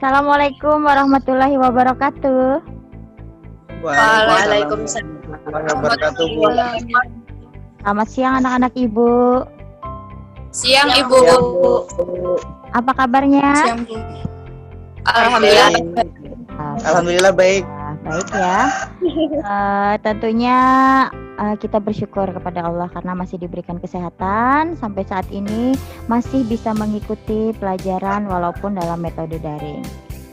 Assalamualaikum warahmatullahi wabarakatuh. Waalaikumsalam wabarakatuh, Bu. Selamat siang anak-anak Ibu. Siang Ibu. Apa kabarnya? Siang Bu. Alhamdulillah. Alhamdulillah baik. Baik ya. Tentunya kita bersyukur kepada Allah karena masih diberikan kesehatan sampai saat ini masih bisa mengikuti pelajaran walaupun dalam metode daring.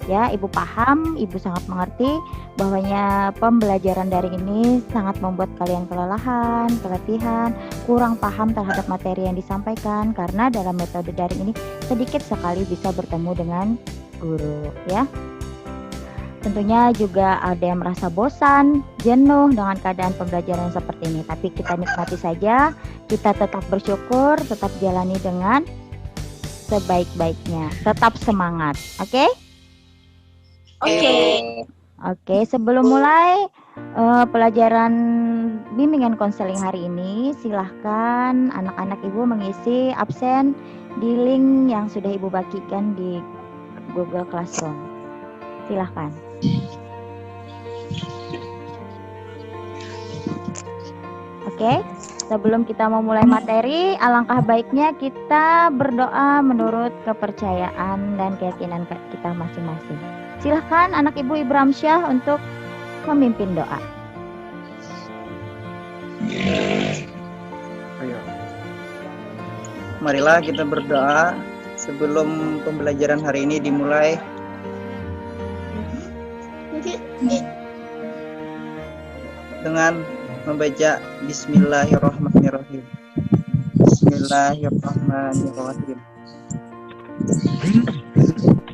Ya, Ibu paham, Ibu sangat mengerti bahwanya pembelajaran daring ini sangat membuat kalian kelelahan, keletihan, kurang paham terhadap materi yang disampaikan karena dalam metode daring ini sedikit sekali bisa bertemu dengan guru, ya. Tentunya juga ada yang merasa bosan, jenuh dengan keadaan pembelajaran seperti ini. Tapi kita nikmati saja, kita tetap bersyukur, tetap jalani dengan sebaik-baiknya. Tetap semangat, oke? Oke, sebelum mulai pelajaran bimbingan konseling hari ini, silahkan anak-anak Ibu mengisi absen di link yang sudah Ibu bagikan di Google Classroom. Silahkan. Oke, sebelum kita memulai materi, alangkah baiknya kita berdoa menurut kepercayaan dan keyakinan kita masing-masing. Silahkan anak Ibu Ibramsyah untuk memimpin doa. Ayo. Marilah kita berdoa sebelum pembelajaran hari ini dimulai. Dengan membaca Bismillahirrahmanirrahim. Bismillahirrahmanirrahim.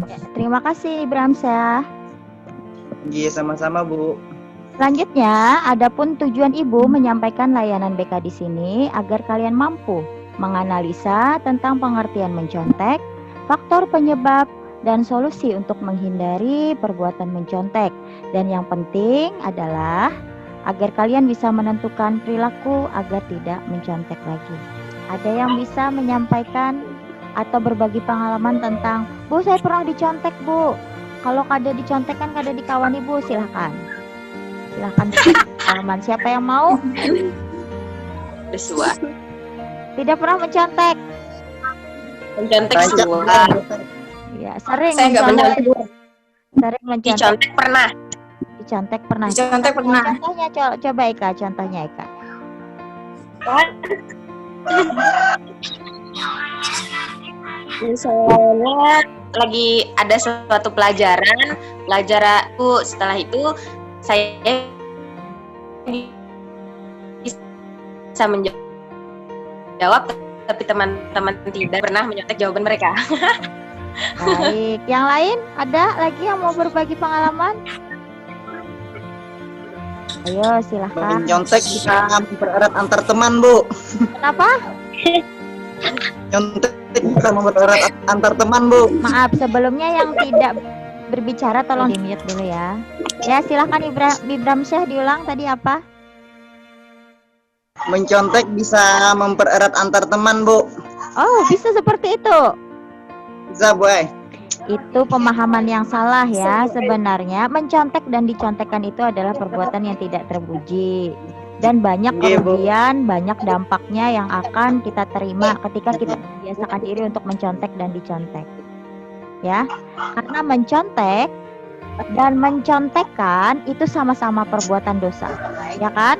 Ya, terima kasih Ibramsyah. Iya, sama-sama Bu. Selanjutnya, adapun tujuan Ibu menyampaikan layanan BK di sini agar kalian mampu menganalisa tentang pengertian mencontek, faktor penyebab, dan solusi untuk menghindari perbuatan mencontek. Dan yang penting adalah agar kalian bisa menentukan perilaku agar tidak mencontek lagi. Ada yang bisa menyampaikan atau berbagi pengalaman tentang, Bu, saya pernah dicontek, Bu. Kalau kada dicontek kan kada dikawani, Bu. Silahkan. Silahkan pengalaman. Siapa yang mau? Desua. Tidak pernah mencontek. Mencontek semua. Ya, sering. Saya nggak mencontek. Sering mencontek. Dicontek pernah. Dicontek pernah. Dicontek pernah. Contohnya coba Eka, contohnya Eka. Misalnya lagi ada suatu pelajaran aku setelah itu saya bisa menjawab, tapi teman-teman tidak pernah menyontek jawaban mereka. Baik, yang lain ada lagi yang mau berbagi pengalaman? Ayo silahkan. Nyontek bisa mempererat antar teman, Bu. Kenapa? Nyontek bisa mempererat antar teman, Bu. Maaf, sebelumnya yang tidak berbicara tolong di-mute dulu ya. Ya, silahkan Ibramsyah diulang tadi apa? Mencontek bisa mempererat antar teman, Bu. Oh, bisa seperti itu. Bisa, Bu. Itu pemahaman yang salah ya. Sebenarnya mencontek dan dicontekkan itu adalah perbuatan yang tidak terpuji. Dan banyak kerugian, banyak dampaknya yang akan kita terima ketika kita membiasakan diri untuk mencontek dan dicontek. Ya, karena mencontek dan mencontekkan itu sama-sama perbuatan dosa, ya kan?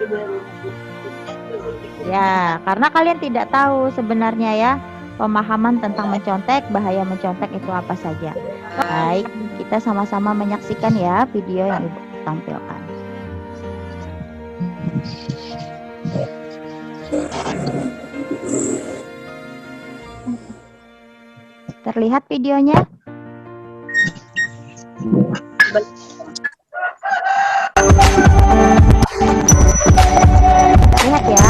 Ya, karena kalian tidak tahu sebenarnya ya pemahaman tentang mencontek, bahaya mencontek itu apa saja. Baik, kita sama-sama menyaksikan ya video yang Ibu tampilkan. Terlihat videonya? Lihat ya.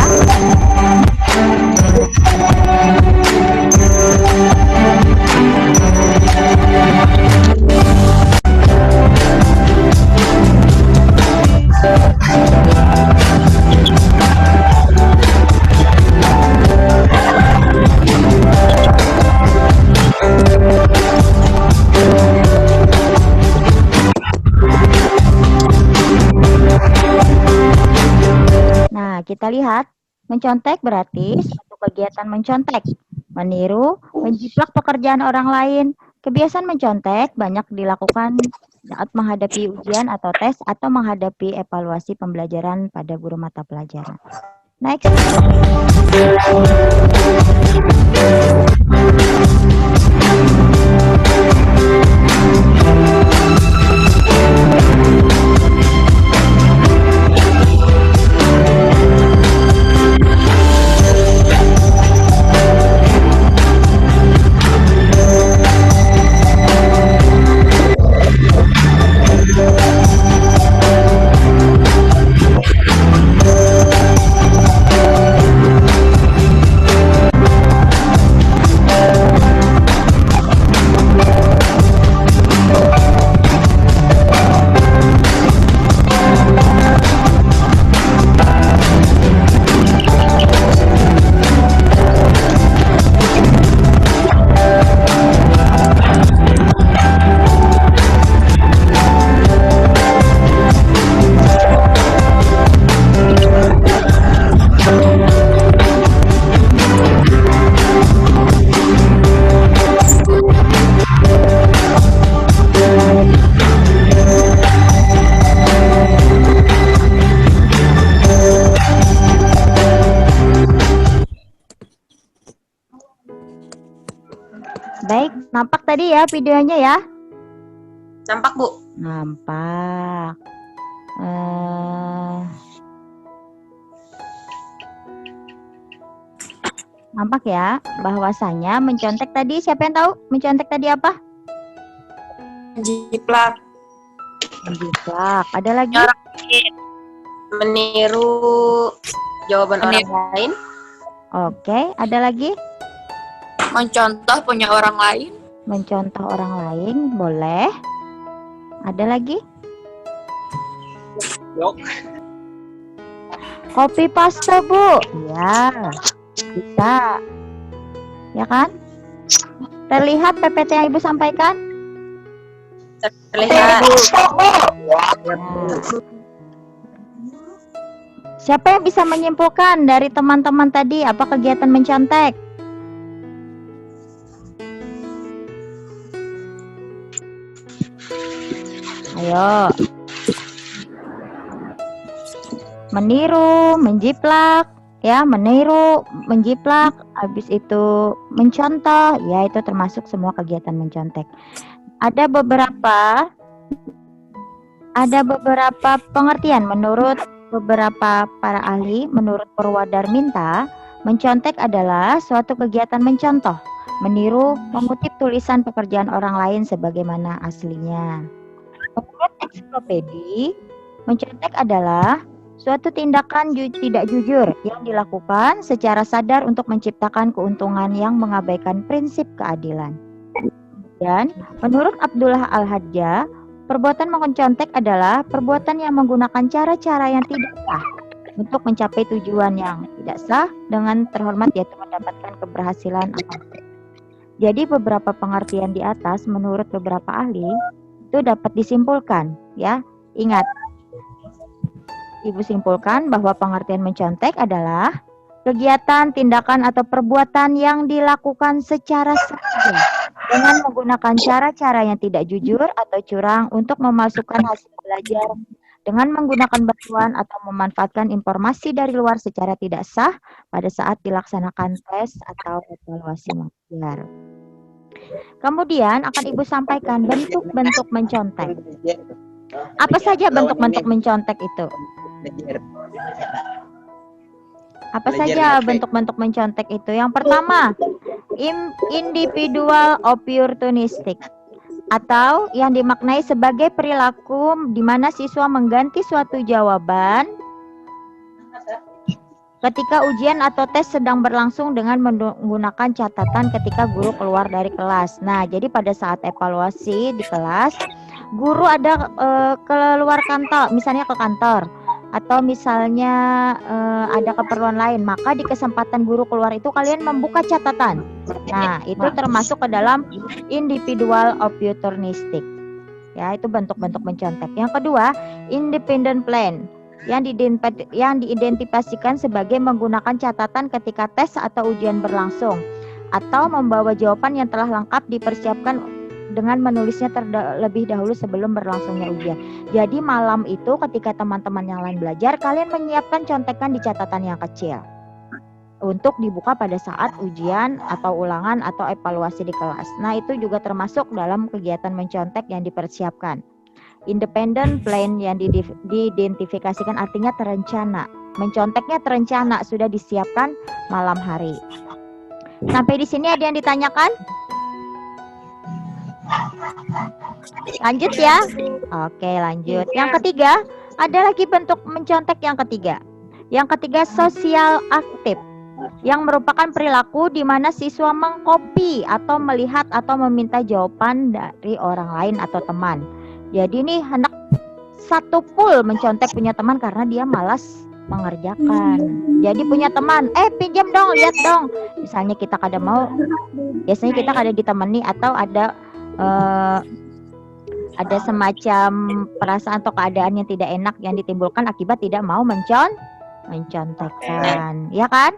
kita lihat, mencontek berarti suatu kegiatan mencontek, meniru, menjiplak pekerjaan orang lain. Kebiasaan mencontek banyak dilakukan saat menghadapi ujian atau tes atau menghadapi evaluasi pembelajaran pada guru mata pelajaran. Next. Baik, nampak tadi ya videonya ya? Nampak, Bu? Nampak. Nampak ya, bahwasanya mencontek tadi, siapa yang tahu mencontek tadi apa? Jiplak. Menjiplak. Ada lagi? Meniru jawaban orang lain. Oke, ada lagi? Mencontoh punya orang lain. Mencontoh orang lain, boleh. Ada lagi? Copy paste, Bu. Ya, bisa. Ya kan? Terlihat PPT yang Ibu sampaikan? Terlihat. Siapa yang bisa menyimpulkan dari teman-teman tadi apa kegiatan mencontek? Ayo. Meniru, menjiplak, ya, meniru, menjiplak, habis itu mencontoh, ya itu termasuk semua kegiatan mencontek. Ada beberapa pengertian menurut beberapa para ahli. Menurut Purwadarminta, mencontek adalah suatu kegiatan mencontoh, meniru, mengutip tulisan pekerjaan orang lain sebagaimana aslinya. Menurut ensiklopedi, mencontek adalah suatu tindakan tidak jujur yang dilakukan secara sadar untuk menciptakan keuntungan yang mengabaikan prinsip keadilan. Dan menurut Abdullah Al-Hadja, perbuatan mencontek adalah perbuatan yang menggunakan cara-cara yang tidak sah untuk mencapai tujuan yang tidak sah dengan terhormat, yaitu mendapatkan keberhasilan. Jadi beberapa pengertian di atas menurut beberapa ahli itu dapat disimpulkan, ya. Ingat, Ibu simpulkan bahwa pengertian mencontek adalah kegiatan, tindakan, atau perbuatan yang dilakukan secara sengaja dengan menggunakan cara-cara yang tidak jujur atau curang untuk memasukkan hasil belajar dengan menggunakan bantuan atau memanfaatkan informasi dari luar secara tidak sah pada saat dilaksanakan tes atau evaluasi mengajar. Kemudian akan Ibu sampaikan bentuk-bentuk mencontek. Apa saja bentuk-bentuk mencontek itu? Apa saja bentuk-bentuk mencontek itu? Yang pertama, individual opportunistic, atau yang dimaknai sebagai perilaku di mana siswa mengganti suatu jawaban ketika ujian atau tes sedang berlangsung dengan menggunakan catatan ketika guru keluar dari kelas. Nah, jadi pada saat evaluasi di kelas, guru ada keluar kantor, misalnya ke kantor, atau misalnya ada keperluan lain, maka di kesempatan guru keluar itu kalian membuka catatan. Nah, itu termasuk ke dalam individual opportunistic. Ya, itu bentuk-bentuk mencontek. Yang kedua, independent plan, yang diidentifikasikan sebagai menggunakan catatan ketika tes atau ujian berlangsung, atau membawa jawaban yang telah lengkap dipersiapkan dengan menulisnya terlebih dahulu sebelum berlangsungnya ujian. Jadi malam itu ketika teman-teman yang lain belajar, kalian menyiapkan contekan di catatan yang kecil untuk dibuka pada saat ujian atau ulangan atau evaluasi di kelas. Nah, itu juga termasuk dalam kegiatan mencontek yang dipersiapkan. Independent plan yang diidentifikasikan artinya terencana. Menconteknya terencana, sudah disiapkan malam hari. Sampai di sini ada yang ditanyakan? Lanjut ya. Oke, lanjut. Yang ketiga, ada lagi bentuk mencontek yang ketiga. Yang ketiga, sosial aktif, yang merupakan perilaku di mana siswa mengcopy atau melihat atau meminta jawaban dari orang lain atau teman. Jadi nih anak satu full mencontek punya teman karena dia malas mengerjakan. Jadi punya teman, pinjam dong, lihat dong. Misalnya kita kada mau, biasanya kita kada ditemani atau ada semacam perasaan atau keadaan yang tidak enak yang ditimbulkan akibat tidak mau mencontekkan, ya kan?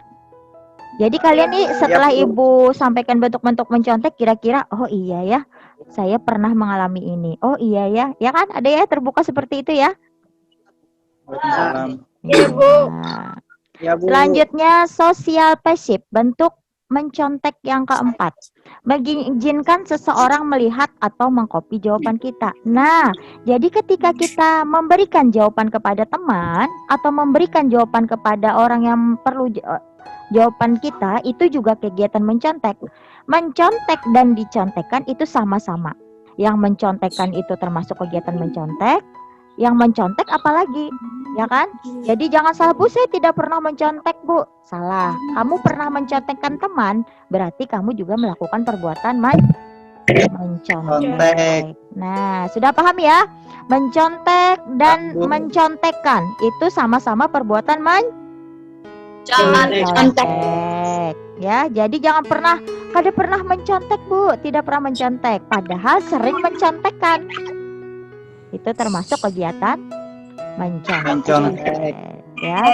Jadi kalian nih setelah Ibu sampaikan bentuk-bentuk mencontek, kira-kira oh iya ya, saya pernah mengalami ini. Oh iya ya, ya kan? Ada ya terbuka seperti itu ya? Ya, Bu. Ya, Bu. Selanjutnya sosial pasif, bentuk mencontek yang keempat, mengizinkan seseorang melihat atau mengcopy jawaban kita. Nah, jadi ketika kita memberikan jawaban kepada teman atau memberikan jawaban kepada orang yang perlu jawaban kita, itu juga kegiatan mencontek. Mencontek dan dicontekkan itu sama-sama. Yang mencontekkan itu termasuk kegiatan mencontek, yang mencontek apalagi, ya kan? Jadi jangan salah, Bu, saya tidak pernah mencontek, Bu. Salah. Kamu pernah mencontekkan teman, berarti kamu juga melakukan perbuatan mencontek. Nah, sudah paham ya? Mencontek dan mencontekkan itu sama-sama perbuatan mencontek. Ya, jadi jangan pernah kada pernah mencontek, Bu, tidak pernah mencontek, padahal sering mencontekkan. Itu termasuk kegiatan mencontek. Ya.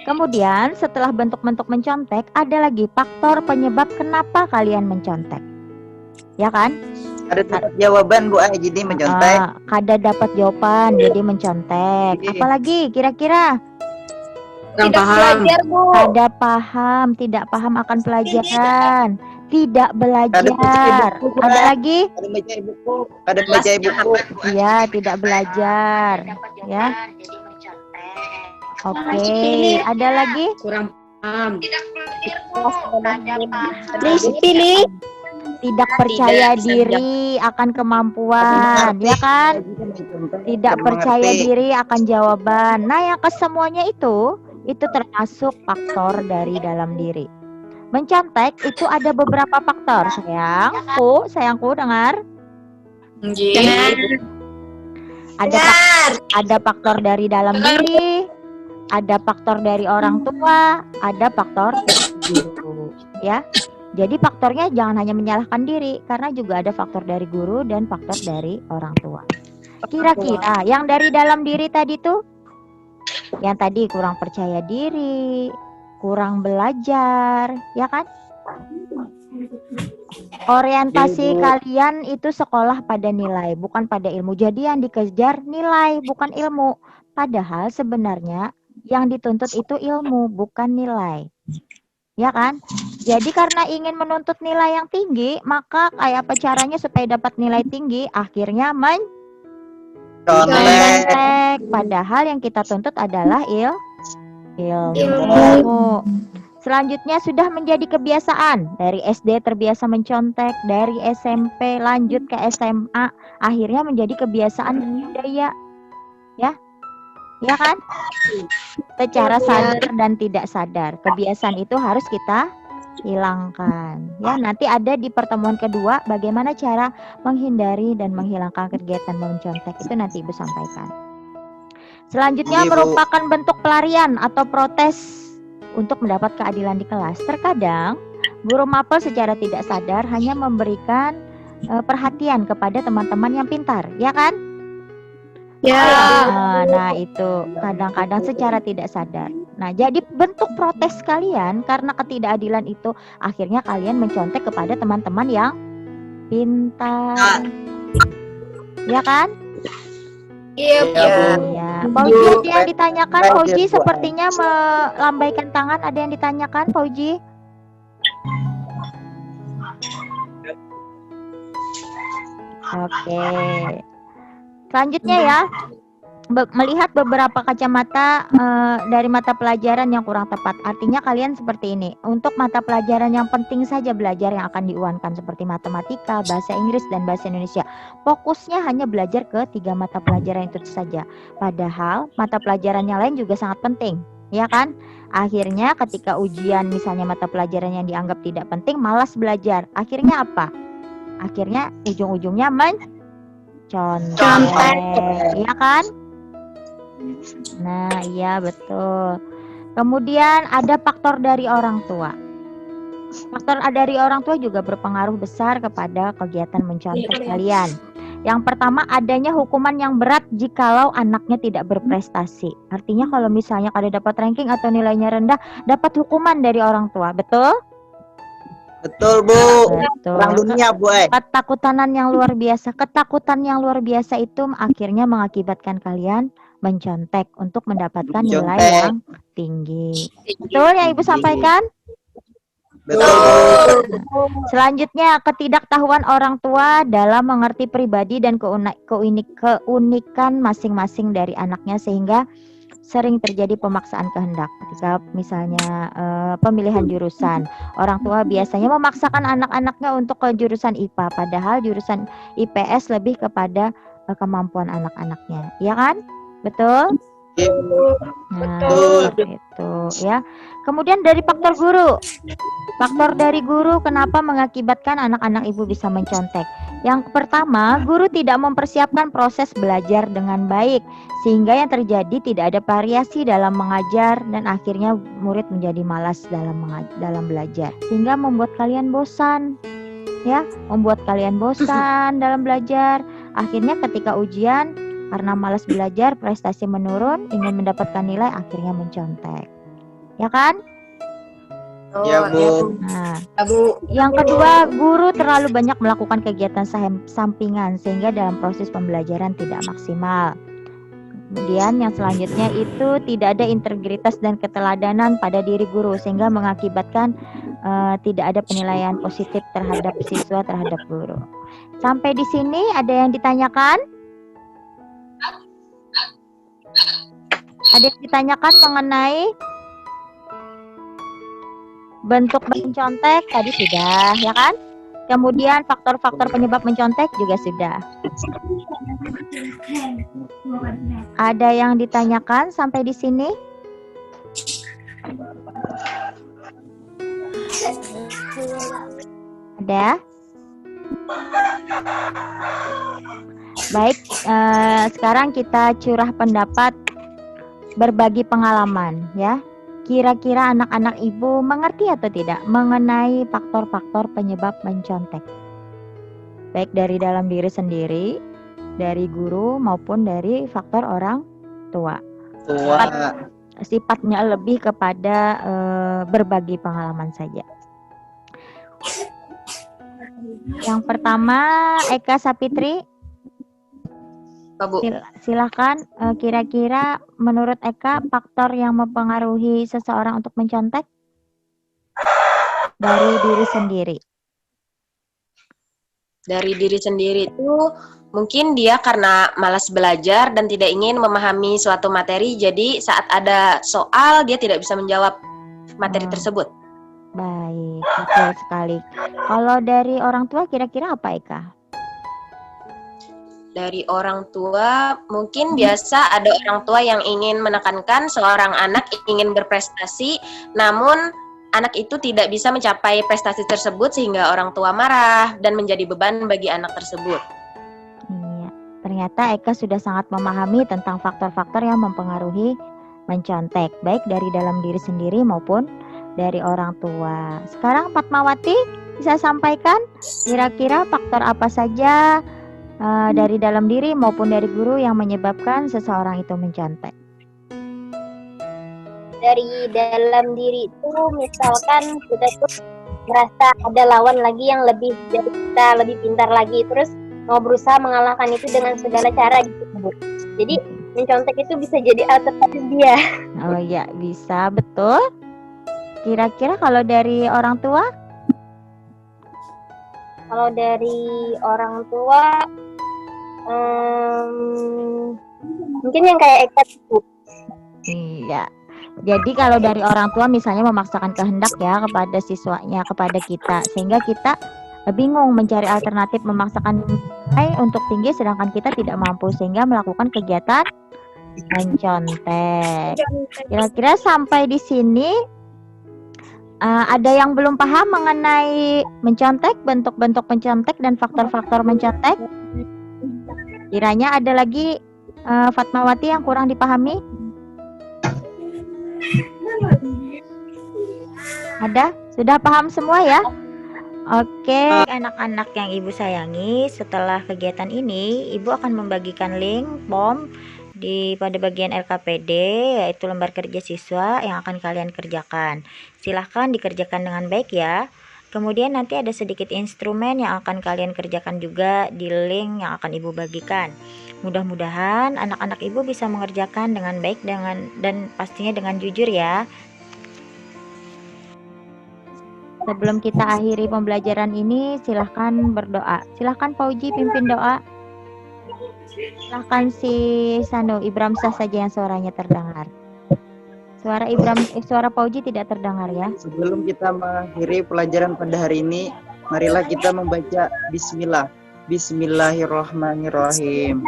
Kemudian setelah bentuk-bentuk mencontek, ada lagi faktor penyebab kenapa kalian mencontek. Ya kan? Ada dapat jawaban, Bu, jadi mencontek. Kada dapat jawaban, jadi mencontek. Apalagi kira-kira? Tidak belajar, Bu. Kada paham, tidak paham akan pelajaran. Tidak belajar. Ada lagi? Ada baca buku. Iya, tidak belajar. Ya. Oke, ada lagi? Kurang paham. Please pilih. Tidak percaya diri akan kemampuan, ya kan? Tidak percaya diri akan jawaban. Nah, yang kesemuanya itu termasuk faktor dari dalam diri. Mencontek itu ada beberapa faktor, sayangku dengar. Ada faktor dari dalam diri, ada faktor dari orang tua, ada faktor guru, ya. Jadi faktornya jangan hanya menyalahkan diri, karena juga ada faktor dari guru dan faktor dari orang tua. Kira-kira yang dari dalam diri tadi tuh, yang tadi kurang percaya diri, kurang belajar, ya kan? Orientasi kalian itu sekolah pada nilai, bukan pada ilmu. Jadi yang dikejar nilai, bukan ilmu. Padahal sebenarnya yang dituntut itu ilmu, bukan nilai. Ya kan? Jadi karena ingin menuntut nilai yang tinggi, maka kayak apa caranya supaya dapat nilai tinggi? Akhirnya mencontek. Padahal yang kita tuntut adalah ilmu. Selanjutnya sudah menjadi kebiasaan. Dari SD terbiasa mencontek, dari SMP lanjut ke SMA, akhirnya menjadi kebiasaan budaya. Ya? Ya kan? Secara sadar dan tidak sadar. Kebiasaan itu harus kita hilangkan. Ya, nanti ada di pertemuan kedua bagaimana cara menghindari dan menghilangkan kegiatan mencontek. Itu nanti Ibu sampaikan. Selanjutnya merupakan bentuk pelarian atau protes untuk mendapat keadilan di kelas. Terkadang guru mapel secara tidak sadar hanya memberikan perhatian kepada teman-teman yang pintar, ya kan? Ya. Nah, itu kadang-kadang secara tidak sadar. Nah, jadi bentuk protes kalian karena ketidakadilan itu akhirnya kalian mencontek kepada teman-teman yang pintar. Ya kan? Iya, Iya, Bu. Ya. Fauji ada yang ditanyakan? Fauji sepertinya melambaikan tangan. Ada yang ditanyakan, Fauji? Oke. Selanjutnya ya, melihat beberapa kacamata dari mata pelajaran yang kurang tepat. Artinya kalian seperti ini. Untuk mata pelajaran yang penting saja belajar yang akan diuankan seperti matematika, bahasa Inggris, dan bahasa Indonesia. Fokusnya hanya belajar ke 3 mata pelajaran itu saja. Padahal mata pelajaran yang lain juga sangat penting, ya kan? Akhirnya ketika ujian misalnya mata pelajaran yang dianggap tidak penting, malas belajar. Akhirnya apa? Akhirnya ujung-ujungnya contek, iya kan? Nah, iya betul. Kemudian ada faktor dari orang tua. Faktor dari orang tua juga berpengaruh besar kepada kegiatan mencontek kalian. Yang pertama, adanya hukuman yang berat jikalau anaknya tidak berprestasi. Artinya kalau misalnya kada dapat ranking atau nilainya rendah, dapat hukuman dari orang tua, betul? Betul, Bu. Betul. Perang dunia, Bu. Ketakutan yang luar biasa itu akhirnya mengakibatkan kalian mencontek untuk mendapatkan nilai yang tinggi. Betul yang Ibu sampaikan? Betul. Selanjutnya, ketidaktahuan orang tua dalam mengerti pribadi dan keunikan masing-masing dari anaknya sehingga sering terjadi pemaksaan kehendak. Ketika misalnya pemilihan jurusan, orang tua biasanya memaksakan anak-anaknya untuk ke jurusan IPA, padahal jurusan IPS lebih kepada kemampuan anak-anaknya, ya kan? Betul? Nah, seperti itu ya. Kemudian dari faktor guru. Faktor dari guru kenapa mengakibatkan anak-anak ibu bisa mencontek? Yang pertama, guru tidak mempersiapkan proses belajar dengan baik sehingga yang terjadi tidak ada variasi dalam mengajar dan akhirnya murid menjadi malas dalam belajar sehingga membuat kalian bosan. Ya, membuat kalian bosan dalam belajar. Akhirnya ketika ujian karena malas belajar, prestasi menurun, ingin mendapatkan nilai, akhirnya mencontek. Ya kan? Ya, Bu. Nah, Bu. yang kedua, guru terlalu banyak melakukan kegiatan sampingan sehingga dalam proses pembelajaran tidak maksimal. Kemudian yang selanjutnya itu tidak ada integritas dan keteladanan pada diri guru sehingga mengakibatkan tidak ada penilaian positif terhadap siswa terhadap guru. Sampai di sini ada yang ditanyakan? Ada yang ditanyakan mengenai bentuk mencontek tadi sudah, ya kan? Kemudian faktor-faktor penyebab mencontek juga sudah. Ada yang ditanyakan sampai di sini? Ada? Baik, sekarang kita curah pendapat, berbagi pengalaman ya. Kira-kira anak-anak ibu mengerti atau tidak mengenai faktor-faktor penyebab mencontek? Baik dari dalam diri sendiri, dari guru maupun dari faktor orang tua. Sifatnya lebih kepada berbagi pengalaman saja. Yang pertama, Eka Sapitri. Pak Bu. Silakan, kira-kira menurut Eka faktor yang mempengaruhi seseorang untuk mencontek dari diri sendiri. Dari diri sendiri itu mungkin dia karena malas belajar dan tidak ingin memahami suatu materi, jadi saat ada soal dia tidak bisa menjawab materi tersebut. Baik, betul sekali. Kalau dari orang tua kira-kira apa Eka? Dari orang tua, mungkin biasa ada orang tua yang ingin menekankan seorang anak ingin berprestasi, namun anak itu tidak bisa mencapai prestasi tersebut sehingga orang tua marah dan menjadi beban bagi anak tersebut. Iya, ternyata Eka sudah sangat memahami tentang faktor-faktor yang mempengaruhi mencontek, baik dari dalam diri sendiri maupun dari orang tua. Sekarang Fatmawati bisa sampaikan kira-kira faktor apa saja dari dalam diri maupun dari guru yang menyebabkan seseorang itu mencontek? Dari dalam diri itu misalkan kita tuh merasa ada lawan lagi yang lebih dari kita, lebih pintar lagi, terus mau berusaha mengalahkan itu dengan segala cara gitu. Jadi mencontek itu bisa jadi alternatif dia. Oh ya, bisa, betul. Kira-kira kalau dari orang tua? Kalau dari orang tua mungkin yang kayak Eka itu. Iya. Jadi kalau dari orang tua misalnya memaksakan kehendak ya kepada siswanya, kepada kita, sehingga kita bingung mencari alternatif, memaksakan nilai untuk tinggi sedangkan kita tidak mampu, sehingga melakukan kegiatan mencontek. Kira-kira sampai di sini ada yang belum paham mengenai mencontek, bentuk-bentuk mencontek dan faktor-faktor mencontek? Kiranya ada lagi Fatmawati yang kurang dipahami? Ada? Sudah paham semua ya? Oke, anak-anak yang Ibu sayangi, setelah kegiatan ini Ibu akan membagikan link POM pada bagian LKPD, yaitu lembar kerja siswa yang akan kalian kerjakan. Silahkan dikerjakan dengan baik ya. Kemudian nanti ada sedikit instrumen yang akan kalian kerjakan juga di link yang akan Ibu bagikan. Mudah-mudahan anak-anak Ibu bisa mengerjakan dengan baik dan pastinya dengan jujur ya. Sebelum kita akhiri pembelajaran ini, silahkan berdoa. Silahkan Fauji pimpin doa. Silahkan si Sano Ibramsah saja yang suaranya terdengar. Suara Fauji tidak terdengar ya. Sebelum kita mengakhiri pelajaran pada hari ini, marilah kita membaca Bismillah. Bismillahirrahmanirrahim.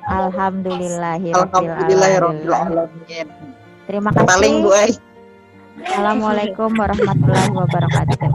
Alhamdulillahirabbil alamin. Terima Paling Bu kasih. Assalamualaikum warahmatullahi wabarakatuh.